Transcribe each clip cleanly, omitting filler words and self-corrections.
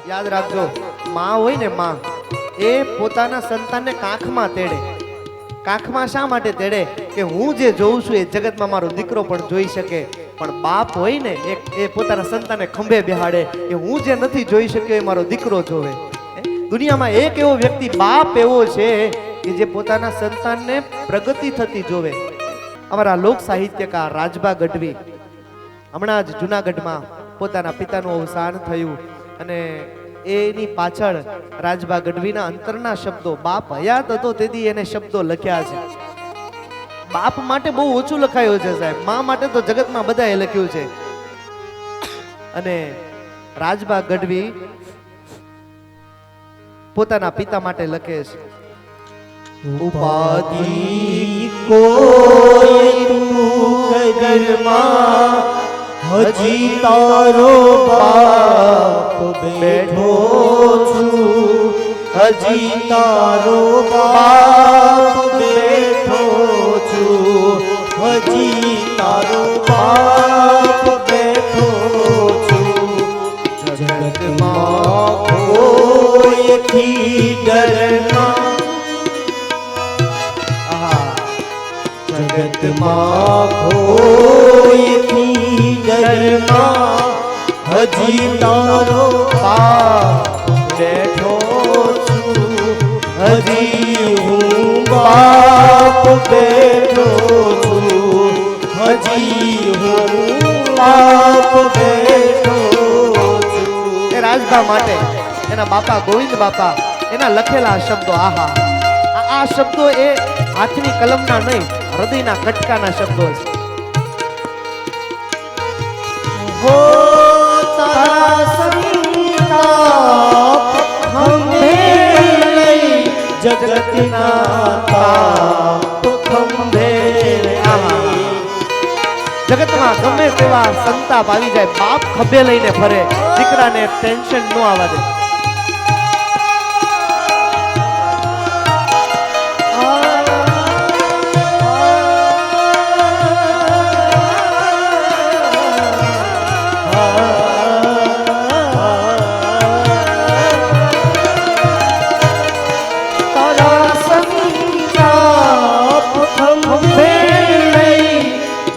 યાદ રાખજો, માં હોય ને માં, એ પોતાના સંતાનને કાંખમાં તેડે. કાંખમાં શા માટે તેડે? કે હું જે જોઉં છું એ જગતમાં મારો દીકરો પણ જોઈ શકે. પણ બાપ હોય ને એ પોતાના સંતાનને ખંભે બેહાડે કે હું જે નથી જોઈ શક્યો એ મારો દીકરો જોવે. દુનિયામાં એક એવો વ્યક્તિ બાપ એવો છે કે જે પોતાના સંતાનને પ્રગતિ થતી જોવે. અમારા લોક સાહિત્યકાર રાજબા ગઢવી હમણાં જ જુનાગઢમાં પોતાના પિતાનું અવસાન થયું અને એની પાછળ રાજબા ગઢવીના અંતરના શબ્દો, બાપ હયાત હતો તેથી એને શબ્દો લખ્યા છે. બાપ માટે બહુ ઓછું લખાયું છે સાહેબ, મા માટે તો જગતમાં બધાએ લખ્યું છે. અને રાજબા ગઢવી પોતાના પિતા માટે લખે છે, ઉપાધિ કોઈ તું ઘરમાં હજી તારો બાપ બેઠો છું, હજી તારો બાપ બેઠો છું, હજી તારો બાપ બેઠો છું. જગતમાં કોઈથી ડરના, જગતમાં કોઈથી ડરના હજી તારો બાપ બેઠો છું, હજી હું બાપ બેઠો છું, હજી હું બાપ બેઠો છું. એ રાજભા માટે એના બાપા ગોવિંદ બાપા એના લખેલા શબ્દો, આહા, આ શબ્દો એ હાથની કલમના નહીં, હૃદયના કટકાના શબ્દો છે. હો તારા સંતાપ ખંભે લઈ, જગતના તાપ ખંભે લઈ. જગતમાં ગમે તેવા સંતાપ આવી જાય, બાપ ખભે લઈને ફરે, દીકરાને ટેન્શન ન આવવા દે.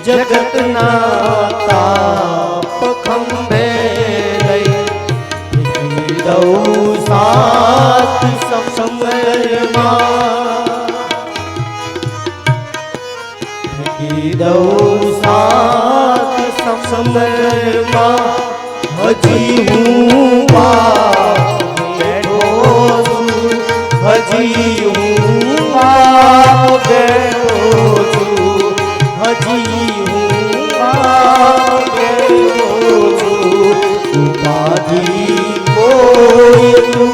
જગતના તાપ ખંભે લઈ, દઉં સાથ સમરમાં, દઉં સાથ સમરમાં, હજી હું બાપ બેઠો છું, હજી હું બાપ બેઠો છું, હજી ઉપાધિ કોઈ તું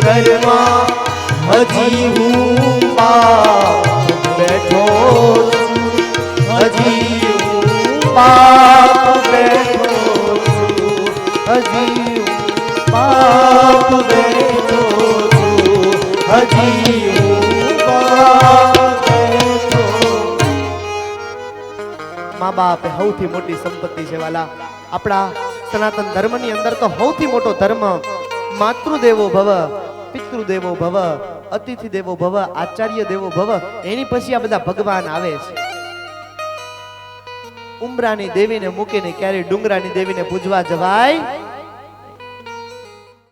ઘરમાં હજી હું બાપ બેઠો છું, હજી હું બાપ બેઠો છું, હજી હું બાપ બેઠો છું, હજી હું બાપ બેઠો. મા બાપ એ સૌથી મોટી સંપત્તિ છે વાલા. આપણા સનાતન ધર્મની અંદર તો સૌથી મોટો ધર્મ માતૃદેવો ભવ, પિતૃદેવો ભવ, અતિથિ દેવો ભવ, આચાર્ય દેવો ભવ. એની પછી આ બધા ભગવાન આવે છે. ઉમરાની દેવીને મૂકીને ક્યારે ડુંગરાની દેવીને પૂજવા જવાય?